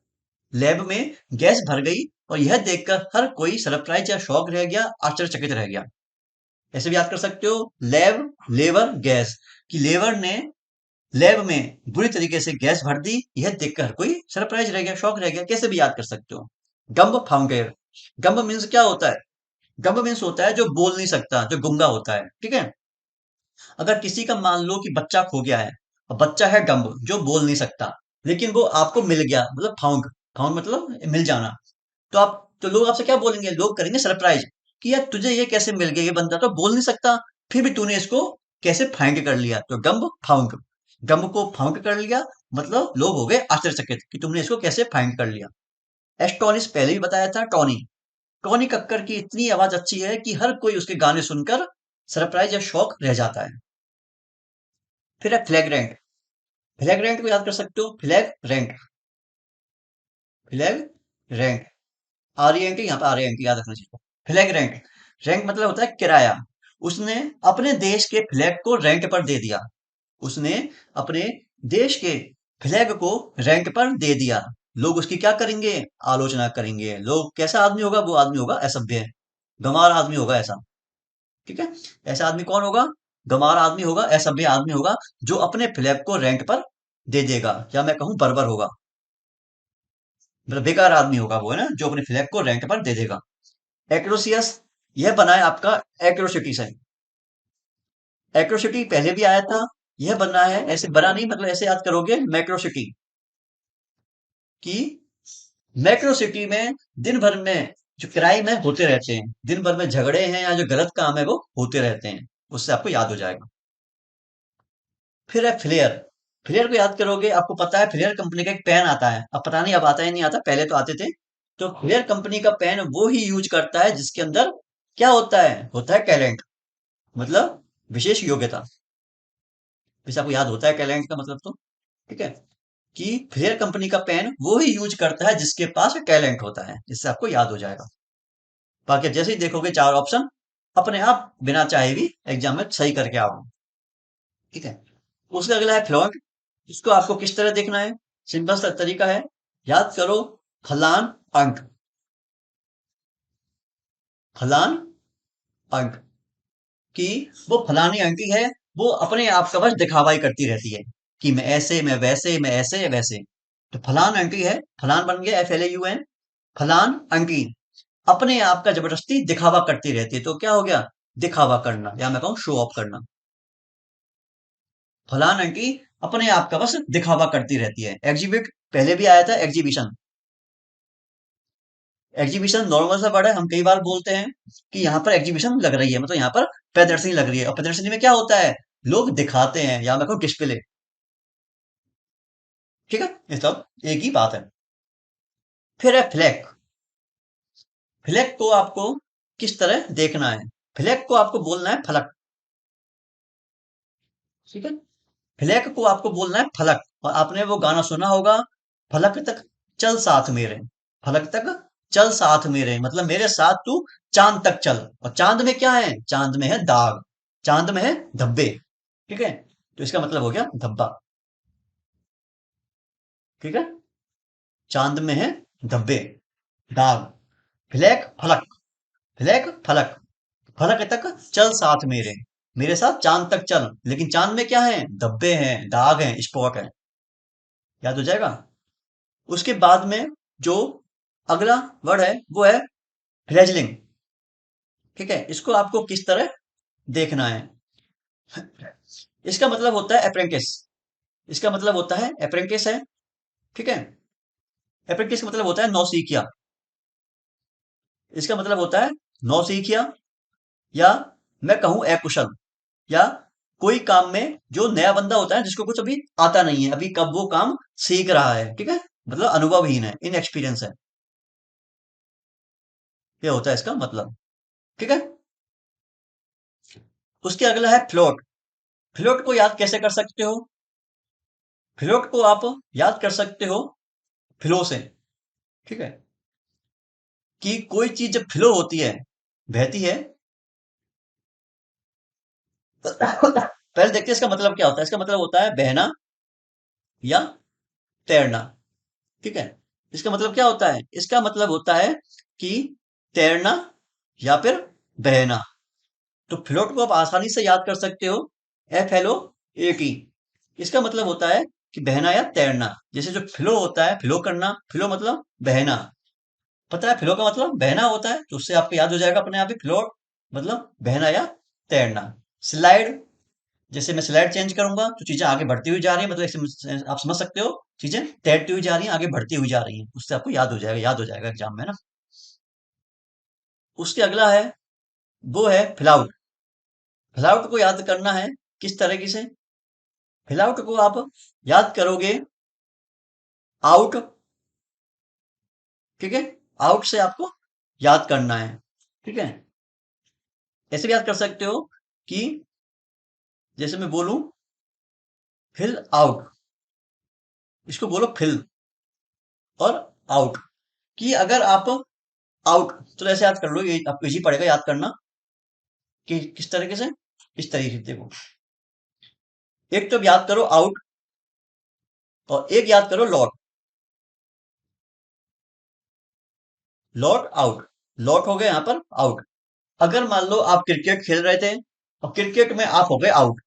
लैब में गैस भर गई, और यह देखकर हर कोई सरप्राइज या शॉक रह गया, आश्चर्यचकित रह गया। ऐसे भी याद कर सकते हो, लैब, लेवर, गैस। कि लेवर ने लैब में बुरी तरीके से गैस भर दी, यह देखकर हर कोई सरप्राइज रह गया, शॉक रह गया। कैसे भी याद कर सकते हो। गम्ब फाउंटेर। गम्ब मीन्स क्या होता है, गम्ब मीन्स होता है जो बोल नहीं सकता, जो गुंगा होता है। ठीक है, अगर किसी का मान लो कि बच्चा खो गया है, और बच्चा है डम्ब जो बोल नहीं सकता, लेकिन वो आपको मिल गया, मतलब फाउंड, फाउंड मतलब मिल जाना। तो आप, तो लोग आपसे क्या बोलेंगे, लोग करेंगे सरप्राइज, कि यार तुझे ये कैसे मिल गया, ये बंदा तो बोल नहीं सकता, फिर भी तूने इसको कैसे फाइंड कर लिया। तो गम्ब फाउंड, गम्ब को फाउंड कर लिया, मतलब लोग हो गए आश्चर्यचकित कि तुमने इसको कैसे फाइंड कर लिया। एस्टोनिश पहले भी बताया था, टॉनी। टॉनी कक्कर की इतनी आवाज अच्छी है कि हर कोई उसके गाने सुनकर सरप्राइज या शॉक रह जाता है। फिर है फ्लैग्रेंट। फ्लैग्रेंट को याद कर सकते हो, फ्लैग रेंट, फ्लैग रेंट, आरईएनटी, यहाँ पे आरईएनटी याद रखना चाहिए। फ्लैग रेंट, रेंट मतलब होता है किराया। उसने अपने देश के फ्लैग को रेंट पर दे दिया। उसने अपने देश के फ्लैग को रेंट पर दे दिया, लोग उसकी क्या करेंगे? आलोचना करेंगे। लोग कैसा आदमी होगा? वो आदमी होगा असभ्य, गंवार आदमी होगा ऐसा। ठीक है। ऐसा आदमी कौन होगा? गंवार आदमी होगा, असभ्य आदमी होगा, जो अपने फ्लैग को रेंट पर दे देगा, या मैं कहूं बर्बर होगा। मतलब बेकार आदमी होगा वो, है ना, जो अपने फ्लैग को रेंट पर दे देगा। एक्रोसियस, यह बना है आपका एक्रोसिटी से। एक्रोसिटी पहले भी आया था, यह बना है, ऐसे बना नहीं, मतलब ऐसे याद करोगे मैक्रोसिटी की। मैक्रो सिटी में दिन भर में जो क्राइम है होते रहते हैं, दिन भर में झगड़े हैं या जो गलत काम है वो होते रहते हैं। उससे आपको याद हो जाएगा। फिर है फ्लेयर। फ्लेयर को याद करोगे, आपको पता है फ्लेयर कंपनी का एक पेन आता है, अब पता नहीं अब आता है नहीं आता, पहले तो आते थे। तो फ्लेयर कंपनी का पेन वो ही यूज करता है जिसके अंदर क्या होता है टैलेंट, मतलब विशेष योग्यता। वैसे आपको याद होता है टैलेंट का मतलब तो। ठीक है, कि फ्लेयर कंपनी का पेन वो ही यूज करता है जिसके पास टैलेंट होता है, जिससे आपको याद हो जाएगा। बाकी आप जैसे ही देखोगे चार ऑप्शन, अपने आप बिना चाहे भी एग्जाम में सही करके आओ। ठीक है। उसका अगला है फ्लॉन्ट। इसको आपको किस तरह देखना है? सिंपल सा तरीका है, याद करो फलान अंक, फलान अंक, कि वो फलानी आंटी है, वो अपने आप का बस दिखावा ही करती रहती है कि मैं ऐसे, मैं वैसे, मैं ऐसे वैसे। तो फलान आंटी है, फलान बन गया FLAUN, फलान आंटी अपने आप का जबरदस्ती दिखावा करती रहती है, तो क्या हो गया? दिखावा करना, या मैं कहूँ शो ऑफ करना। फलान आंटी अपने आप का बस दिखावा करती रहती है। एग्जीबिट पहले भी आया था, एग्जीबिशन। एग्जीबिशन नॉर्मल सा वर्ड है, हम कई बार बोलते हैं कि यहाँ पर एग्जीबिशन लग रही है, मतलब यहाँ पर प्रदर्शनी लग रही है। और प्रदर्शनी में क्या होता है? लोग दिखाते हैं, या मैं कहूँ डिस्प्ले। ठीक है, ये सब एक ही बात है। फिर है फ्लैग। फ्लैग को आपको किस तरह देखना है? फ्लैग को आपको बोलना है फलक। ठीक है, फ्लैग को आपको बोलना है फलक। और आपने वो गाना सुना होगा, फलक तक चल साथ मेरे, फलक तक चल साथ मेरे, मतलब मेरे साथ तू चांद तक चल। और चांद में क्या है? चांद में है दाग, चांद में है धब्बे। ठीक है, तो इसका मतलब हो गया धब्बा। ठीक है, चांद में है धब्बे, दाग। फ्लैग फलक, फ्लैग फलक, फलक तक चल साथ मेरे, मेरे साथ चांद तक चल, लेकिन चांद में क्या है? धब्बे हैं, दाग हैं, स्पॉट है। याद हो जाएगा। उसके बाद में जो अगला वर्ड है वो है फ्लेजलिंग। ठीक है, इसको आपको किस तरह देखना है? इसका मतलब होता है अप्रेंटिस। इसका मतलब होता है अप्रेंटिस है। ठीक है, अप्रेंटिस का मतलब होता है नौसिखिया। इसका मतलब होता है नौसिखिया, या मैं कहूं अकुशल, या कोई काम में जो नया बंदा होता है जिसको कुछ अभी आता नहीं है, अभी कब वो काम सीख रहा है। ठीक है, मतलब अनुभवहीन है, इन एक्सपीरियंस है, ये होता है इसका मतलब। ठीक है, उसके अगला है फ्लोट। फ्लोट को याद कैसे कर सकते हो? फ्लोट को आप याद कर सकते हो फ्लो से। ठीक है, कि कोई चीज जब फ्लो होती है, बहती है, पहले देखते हैं इसका मतलब क्या होता है। इसका मतलब होता है बहना या तैरना। ठीक है, इसका मतलब क्या होता है? इसका मतलब होता है कि तैरना या फिर बहना। तो फ्लोट को आप आसानी से याद कर सकते हो, FLOAT। इसका मतलब होता है कि बहना या तैरना। जैसे जो फ्लो होता है, फ्लो करना, फ्लो मतलब बहना। पता है फ्लो का मतलब बहना होता है, तो उससे आपको याद हो जाएगा अपने आप ही, फ्लोट मतलब बहना या तैरना। स्लाइड, जैसे मैं स्लाइड चेंज करूंगा तो चीजें आगे बढ़ती हुई जा रही है, मतलब आप समझ सकते हो, चीजें तैरती हुई जा रही हैं, आगे बढ़ती हुई जा रही हैं, उससे आपको याद हो जाएगा एग्जाम में ना। उसके अगला है, वो है फ्लाउट। फ्लाउट को याद करना है किस तरीके से? फ्लाउट को आप याद करोगे आउट। ठीक है, आउट से आपको याद करना है। ठीक है, ऐसे भी याद कर सकते हो कि जैसे मैं बोलूं फिल आउट, इसको बोलो फिल और आउट। कि अगर आप आउट, तो ऐसे याद कर लो, ये आपको इजी पड़ेगा याद करना कि किस तरीके से। इस तरीके से देखो, एक तो याद करो आउट, और एक याद करो लॉट। लॉट आउट, लॉट हो गए यहाँ पर आउट। अगर मान लो आप क्रिकेट खेल रहे थे और क्रिकेट में आप हो गए आउट,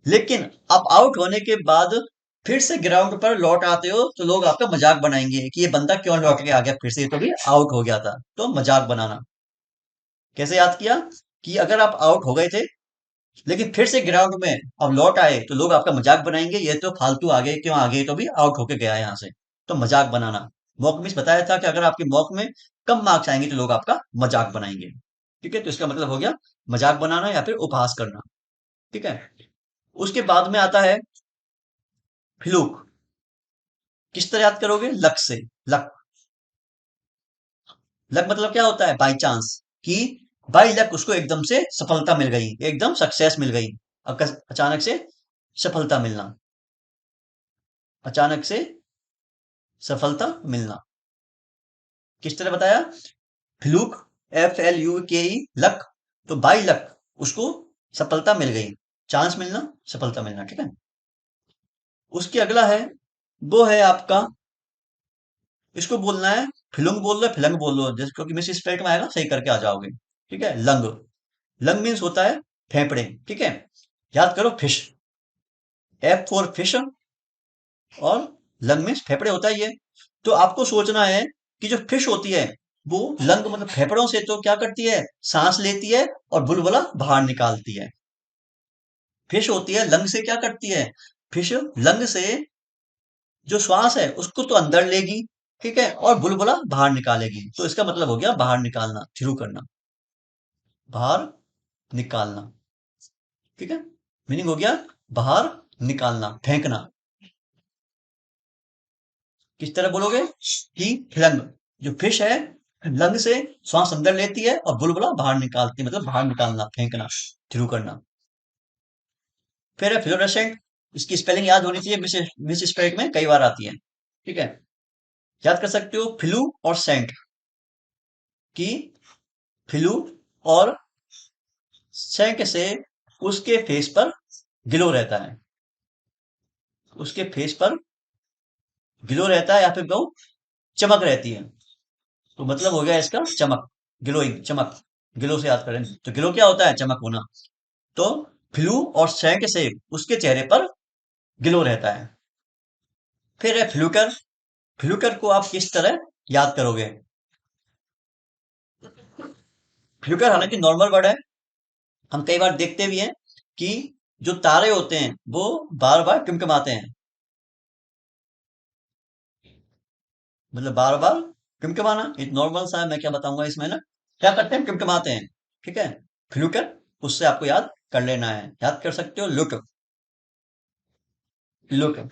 लेकिन आप आउट होने के बाद फिर से ग्राउंड पर लौट आते हो तो लोग आपका मजाक बनाएंगे कि ये बंदा क्यों लौट के आ गया फिर से, ये तो भी आउट हो गया था। तो मजाक बनाना कैसे याद किया कि अगर आप आउट हो गए थे लेकिन फिर से ग्राउंड में अब लौट आए तो लोग आपका मजाक बनाएंगे, ये तो फालतू आ गए, क्यों आ गए, तो भी आउट होके गया है यहाँ से। तो मजाक बनाना, मॉक मिस बताया था कि अगर आपके मॉक में कम मार्क्स आएंगे तो लोग आपका मजाक बनाएंगे। ठीक है, तो इसका मतलब हो गया मजाक बनाना या फिर उपहास करना। ठीक है, उसके बाद में आता है फ्लूक। किस तरह याद करोगे? लक से। लक, लक मतलब क्या होता है? बाई चांस, कि बाई लक उसको एकदम से सफलता मिल गई, एकदम सक्सेस मिल गई। अचानक से सफलता मिलना, अचानक से सफलता मिलना। किस तरह बताया? Fluke, FLUKE, luck. तो बाई लक उसको सफलता मिल गई, चांस मिलना, सफलता मिलना। ठीक है, उसके अगला है, वो है आपका, इसको बोलना है फिलंग बोल लो फिलंग बोल लो, जैसे क्योंकि मिस स्प्रेड में आएगा सही करके आ जाओगे। ठीक है, लंग, लंग मीन्स होता है फेफड़े। ठीक है, याद करो फिश, F फॉर फिश, और लंग मीन्स फेफड़े होता है ये। तो आपको सोचना है कि जो फिश होती है वो लंग मतलब फेफड़ों से तो क्या करती है? सांस लेती है और बुलबुला बाहर निकालती है। फिश होती है लंग से क्या करती है? फिश लंग से जो श्वास है उसको तो अंदर लेगी, ठीक है, और बुलबुला बाहर निकालेगी। तो इसका मतलब हो गया बाहर निकालना, थ्रू करना, बाहर निकालना। ठीक है, मीनिंग हो गया बाहर निकालना, फेंकना। किस तरह बोलोगे? कि लंग, जो फिश है लंग से श्वास अंदर लेती है और बुलबुला बाहर निकालती है, मतलब बाहर निकालना, फेंकना, थ्रू करना। फिर है फ्लोरेसेंट, इसकी स्पेलिंग याद होनी चाहिए, मिस मिस स्पेलिंग में कई बार आती है। ठीक है, याद कर सकते हो फ्लू और सेंट, की फ्लू और सेंट से उसके फेस पर ग्लो रहता है, उसके फेस पर ग्लो रहता है, या फिर कहूं चमक रहती है। तो मतलब हो गया इसका चमक, ग्लोइंग, चमक। ग्लो से याद करें तो ग्लो क्या होता है? चमक होना। तो फ्लू और सेंट से उसके चेहरे पर ग्लो रहता है। फिर है फ्लूकर, फ्लूकर को आप किस तरह याद करोगे? फ्लूकर हालांकि नॉर्मल वर्ड है, हम कई बार देखते भी हैं कि जो तारे होते हैं वो बार बार टिमटिमाते हैं, मतलब बार बार टिमटिमाना एक नॉर्मल सा है, मैं क्या बताऊंगा इसमें ना, क्या करते हैं? टिमटिमाते हैं। ठीक है, फ्लूकर, उससे आपको याद कर लेना है। याद कर सकते हो लुक, लुक है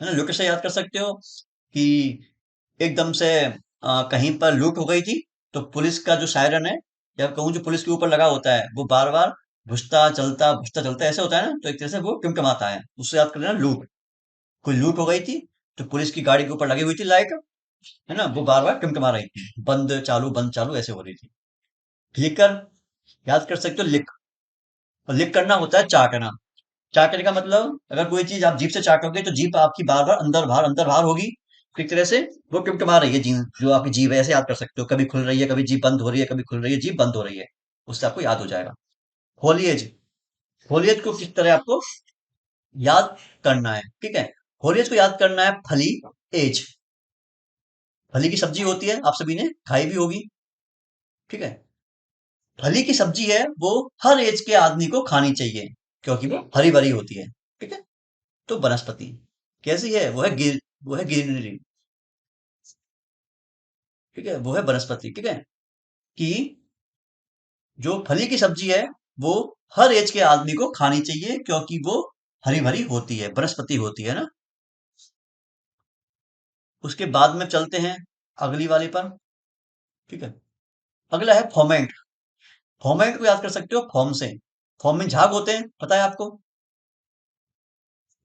ना, लुक से याद कर सकते हो कि एकदम से कहीं पर लूट हो गई थी, तो पुलिस का जो सायरन है, या कहूँ जो पुलिस के ऊपर लगा होता है, वो बार बार भुजता चलता ऐसे होता है ना, तो एक तरह से वो टिमटिमाता है, उससे याद कर लेना लूट। कोई लूट हो गई थी तो पुलिस की गाड़ी के ऊपर लगी हुई थी लाइट, है ना, वो बार बार टिमटिमा रही थी, बंद चालू ऐसे हो रही थी। लिख कर याद कर सकते हो, लिख, और लिख करना होता है चाटना। चाटने का मतलब अगर कोई चीज आप जीभ से चाटोगे तो जीभ आपकी बार बार अंदर बाहर होगी, तो एक तरह से वो टिमटिमा रही है जीभ, जो आपकी जीभ है, ऐसे याद कर सकते हो, कभी खुल रही है, कभी जीभ बंद हो रही है, कभी खुल रही है, जीभ बंद हो रही है, उससे आपको याद हो जाएगा। होलीएज, होलीएज को किस तरह आपको याद करना है? ठीक है, होलीएज को याद करना है फली एज, फली की सब्जी होती है, आप सभी ने खाई भी होगी। ठीक है, फली की सब्जी है वो हर एज के आदमी को खानी चाहिए, क्योंकि वो हरी भरी होती है। ठीक है, तो वनस्पति कैसी है? वो है ग्रीनरी। ठीक है, वो है वनस्पति। ठीक है, कि जो फली की सब्जी है वो हर एज के आदमी को खानी चाहिए, क्योंकि वो हरी भरी होती है, वनस्पति होती है ना। उसके बाद में चलते हैं अगली वाली पर। ठीक है, अगला है फोमेंट। फोमेंट को याद कर सकते हो फॉर्म से, फॉर्म में झाग होते हैं, पता है आपको।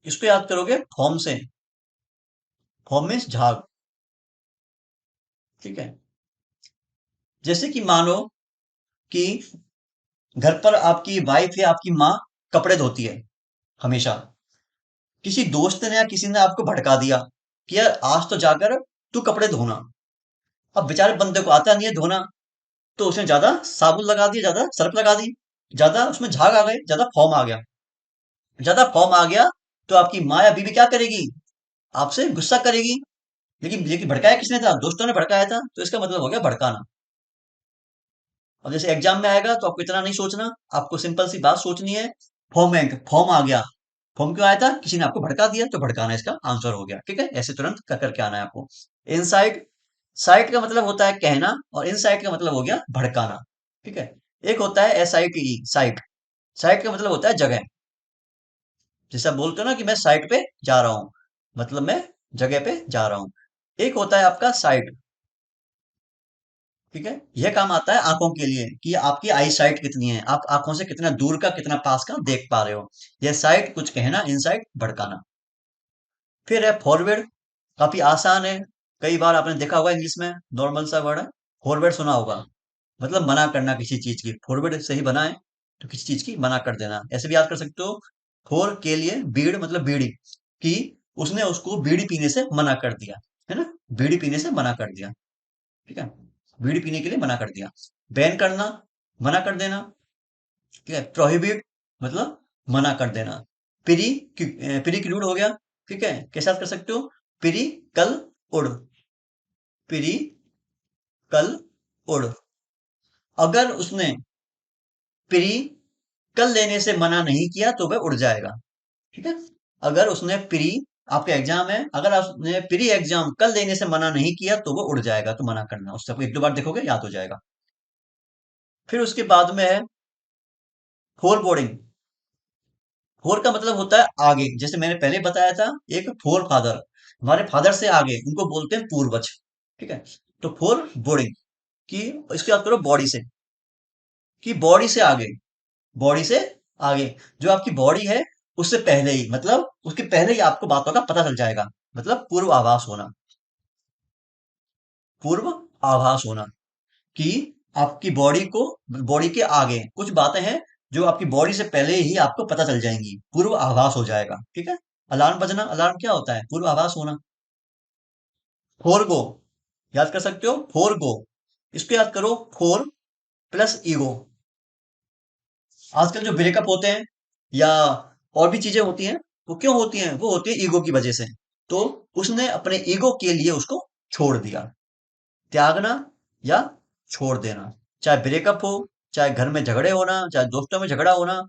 इसको याद करोगे फॉर्म से, फॉर्म में झाग। ठीक है, जैसे कि मानो कि घर पर आपकी वाइफ या आपकी माँ कपड़े धोती है हमेशा, किसी दोस्त ने या किसी ने आपको भड़का दिया कि यार आज तो जाकर तू कपड़े धोना, अब बेचारे बंदे को आता नहीं है धोना, तो उसने ज्यादा साबुन लगा दिया, ज्यादा सर्फ लगा दी, ज्यादा उसमें झाग आ गए, ज्यादा फॉर्म आ गया। ज्यादा फॉर्म आ गया तो आपकी माँ या बीवी क्या करेगी? आपसे गुस्सा करेगी। लेकिन भड़काया किसने था? दोस्तों ने भड़काया था, तो इसका मतलब हो गया भड़काना। अब जैसे एग्जाम में आएगा तो आपको इतना नहीं सोचना, आपको सिंपल सी बात सोचनी है। फॉर्म आ गया। फॉर्म क्यों आया था? किसी ने आपको भड़का दिया, तो भड़काना इसका आंसर हो गया। ठीक है, ऐसे तुरंत कर करके आना है आपको। इनसाइट, साइट का मतलब होता है कहना, और इनसाइट का मतलब हो गया भड़काना। ठीक है। एक होता है SITE, साइट। साइट का मतलब होता है जगह। जैसे आप बोलते हो ना कि मैं साइट पे जा रहा हूँ, मतलब मैं जगह पे जा रहा हूँ। एक होता है आपका साइट। ठीक है, यह काम आता है आंखों के लिए कि आपकी आई साइट कितनी है, आप आंखों से कितना दूर का कितना पास का देख पा रहे हो। यह साइट कुछ कहना, इनसाइट भड़काना। फिर है फॉरवर्ड। काफी आसान है। कई बार आपने देखा होगा, इंग्लिश में नॉर्मल सा वर्ड है। फॉरवर्ड सुना होगा, मतलब मना करना किसी चीज की। फॉरवर्ड सही बना है तो किसी चीज की मना कर देना। ऐसे भी याद कर सकते हो। फोर के लिए बीड़, मतलब बीड़ी, कि उसने उसको बीड़ी पीने से मना कर दिया, है ना। बीड़ी पीने से मना कर दिया। ठीक है, बीड़ी पीने के लिए मना कर दिया। बैन करना, मना कर देना। ठीक है, प्रोहिबिट मतलब मना कर देना। प्री, प्रिक्लूड हो गया। ठीक है, कैसे याद कर सकते हो? प्री कल उड़, प्री कल उड़। अगर उसने प्री कल लेने से मना नहीं किया तो वह उड़ जाएगा। ठीक है, अगर उसने प्री, आपका एग्जाम है, अगर आपने प्री एग्जाम कल लेने से मना नहीं किया तो वो उड़ जाएगा। तो मना करना, उससे आपको एक दो बार देखोगे याद हो जाएगा। फिर उसके बाद में है फोर बोर्डिंग। फोर का मतलब होता है आगे, जैसे मैंने पहले बताया था। एक फोर फादर, हमारे फादर से आगे, उनको बोलते हैं पूर्वज। ठीक है, तो फोर बोर्डिंग की, इसकी बात करो बॉडी से, कि बॉडी से आगे, बॉडी से आगे। जो आपकी बॉडी है उससे पहले ही, मतलब उसके पहले ही आपको बातों का पता चल जाएगा। मतलब पूर्व आभास होना, पूर्व आभास होना, कि आपकी बॉडी को, बॉडी के आगे कुछ बातें हैं जो आपकी बॉडी से पहले ही आपको पता चल जाएंगी, पूर्व आभास हो जाएगा। ठीक है, अलार्म बजना, अलार्म क्या होता है? पूर्व आभास होना। फोर गो, याद कर सकते हो, फोर गो। इसको याद करो, फोर प्लस ईगो। आजकल जो ब्रेकअप होते हैं या और भी चीजें होती हैं, वो क्यों होती हैं? वो होती है ईगो की वजह से। तो उसने अपने ईगो के लिए उसको छोड़ दिया। त्यागना या छोड़ देना, चाहे ब्रेकअप हो, चाहे घर में झगड़े होना, चाहे दोस्तों में झगड़ा होना,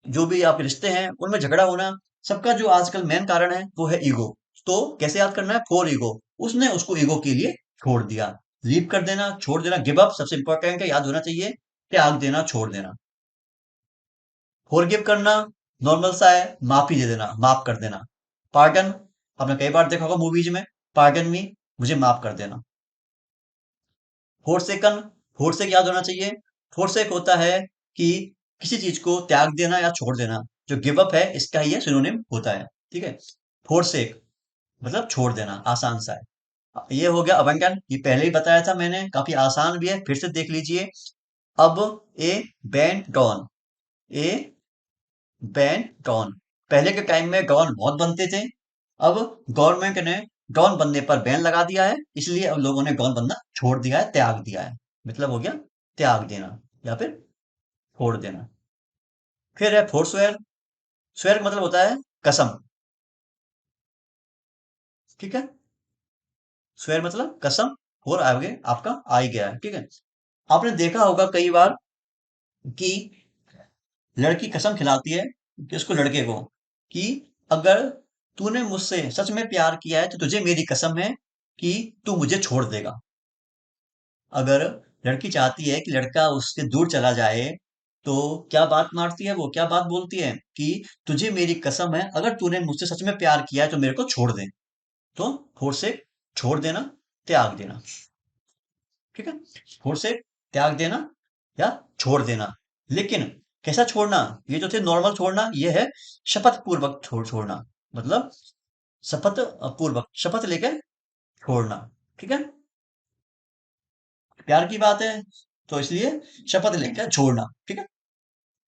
जो भी आपके रिश्ते हैं उनमें झगड़ा होना, सबका जो आजकल मेन कारण है वो है ईगो। तो कैसे याद करना है? फॉर ईगो, उसने उसको ईगो के लिए छोड़ दिया। लीव कर देना, छोड़ देना, गिव अप सबसे इंपॉर्टेंट है, याद होना चाहिए। त्याग देना, छोड़ देना। फॉरगिव करना नॉर्मल सा है, माफी दे देना, माफ कर देना। पार्डन, आपने कई बार देखा होगा मूवीज में, पार्डन मी, मुझे माफ कर देना। फोरसेकन, फोरसेक याद होना चाहिए। फोरसेक होता है कि किसी चीज को त्याग देना या छोड़ देना। जो गिव अप है इसका ही सिनोनिम होता है। ठीक है, फोरसेक मतलब छोड़ देना, आसान सा है। ये हो गया अबंडन, ये पहले ही बताया था मैंने, काफी आसान भी है, फिर से देख लीजिए। अब ए बैन डॉन, ए बैन डॉन। पहले के टाइम में डॉन बहुत बनते थे। अब गवर्नमेंट ने डॉन बनने पर बैन लगा दिया है, इसलिए अब लोगों ने डॉन बनना छोड़ दिया है, त्याग दिया है। मतलब हो गया त्याग देना या फिर छोड़ देना। फिर है फोरस्वेयर। स्वेयर का मतलब होता है कसम। ठीक है, स्वेयर मतलब कसम, और आगे आपका आ ही गया है। ठीक है, आपने देखा होगा कई बार कि लड़की कसम खिलाती है कि उसको, लड़के को, कि अगर तूने मुझसे सच में प्यार किया है तो तुझे मेरी कसम है कि तू मुझे छोड़ देगा। अगर लड़की चाहती है कि लड़का उससे दूर चला जाए, तो क्या बात मारती है, वो क्या बात बोलती है कि तुझे मेरी कसम है, अगर तूने मुझसे सच में प्यार किया है तो मेरे को छोड़ दे। तो फोर से छोड़ देना, त्याग देना। ठीक है, फोर से त्याग देना या छोड़ देना। लेकिन कैसा छोड़ना? ये जो थे नॉर्मल छोड़ना, ये है शपथ पूर्वक छोड़ना। मतलब शपथ पूर्वक, शपथ लेकर छोड़ना। ठीक है, प्यार की बात है तो इसलिए शपथ लेकर छोड़ना। ठीक है,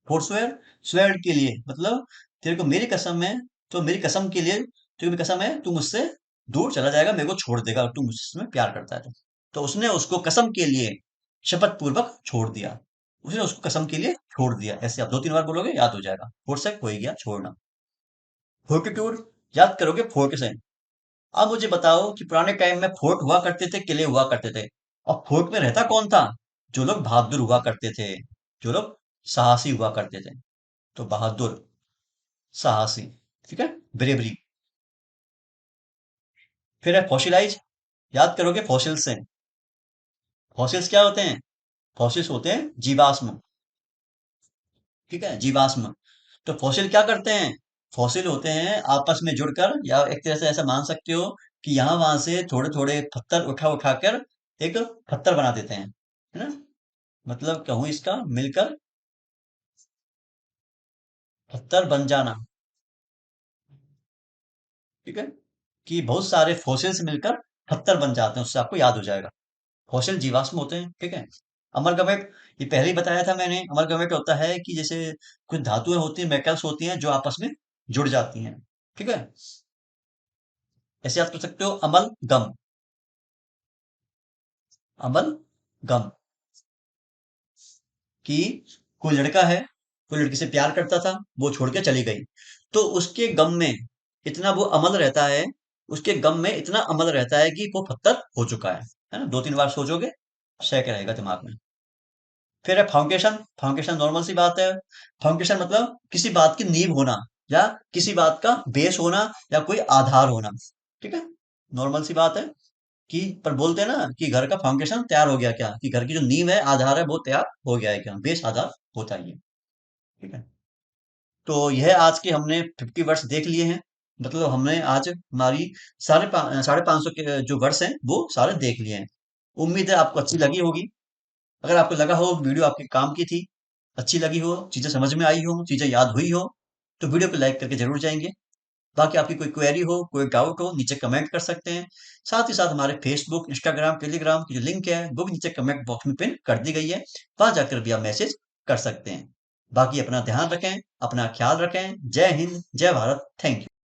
फोर स्वेयर, स्वेयर के लिए मतलब तेरे को मेरी कसम है, तो मेरी कसम के लिए, तेरे को मेरी कसम है तू मुझसे दूर चला जाएगा, मेरे को छोड़ देगा, तू मुझसे प्यार करता है तो उसने उसको कसम के लिए शपथ पूर्वक छोड़ दिया। उसने उसको कसम के लिए छोड़ दिया। ऐसे आप 2-3 बार बोलोगे, याद हो जाएगा। फुरसत हो ही गया छोड़ना। फोर्टिट्यूड याद करोगे फोर्ट से। अब मुझे बताओ कि पुराने टाइम में फोर्ट हुआ करते थे, किले हुआ करते थे, और फोर्ट में रहता कौन था? जो लोग बहादुर हुआ करते थे, जो लोग साहसी हुआ करते थे। तो बहादुर, साहसी, ठीक है, ब्रेवरी। फिर है फॉसिलाइज। याद करोगे फॉसिल से। फॉसिल्स क्या होते हैं? फॉसिल्स होते हैं जीवाश्म। ठीक है, जीवाश्म। तो फॉसिल क्या करते हैं? फॉसिल होते हैं आपस में जुड़कर, या एक तरह से ऐसा मान सकते हो कि यहाँ वहां से थोड़े थोड़े पत्थर उठा उठाकर एक पत्थर बना देते हैं, है ना? मतलब कहूँ इसका मिलकर पत्थर बन जाना। ठीक है, कि बहुत सारे फॉसिल्स मिलकर पत्थर बन जाते हैं, उससे आपको याद हो जाएगा। फॉसिल जीवाश्म होते हैं। ठीक है। अमरगमेट, ये पहले ही बताया था मैंने। अमरगमेट होता है कि जैसे कुछ धातुएं होती हैं, मेटल्स होती हैं जो आपस में जुड़ जाती हैं। ठीक है। ऐसे याद कर सकते हो अमल गम। अमल गम, कि कोई लड़का है, कोई लड़की से प्यार करता था, वो छोड़ के चली गई। तो उसके गम में इतना वो अमल रहता है, उसके गम में इतना अमल रहता है कि वो पत्थर हो चुका है ना? 2-3 बार सोचोगे, सेट रहेगा दिमाग में। फिर है फाउंडेशन। फाउंडेशन नॉर्मल सी बात है। फाउंडेशन मतलब किसी बात की नींव होना, या किसी बात का बेस होना, या कोई आधार होना। ठीक है, नॉर्मल सी बात है। कि पर बोलते हैं ना कि घर का फाउंडेशन तैयार हो गया क्या, कि घर की जो नींव है, आधार है, वो तैयार हो गया है क्या? बेस आधार होता ही है। ठीक है। तो यह आज के हमने 50 वर्ष देख लिए हैं। मतलब हमने आज हमारी 550 के जो वर्ष हैं वो सारे देख लिए हैं। उम्मीद है आपको अच्छी लगी होगी। अगर आपको लगा हो वीडियो आपके काम की थी, अच्छी लगी हो, चीजें समझ में आई हो, चीजें याद हुई हो, तो वीडियो को लाइक करके जरूर जाएंगे। बाकी आपकी कोई क्वेरी हो, कोई डाउट हो, नीचे कमेंट कर सकते हैं। साथ ही साथ हमारे फेसबुक, इंस्टाग्राम, टेलीग्राम की जो लिंक है वो भी नीचे कमेंट बॉक्स में पिन कर दी गई है। वहां जाकर भी आप मैसेज कर सकते हैं। बाकी अपना ध्यान रखें, अपना ख्याल रखें। जय हिंद, जय भारत, थैंक यू।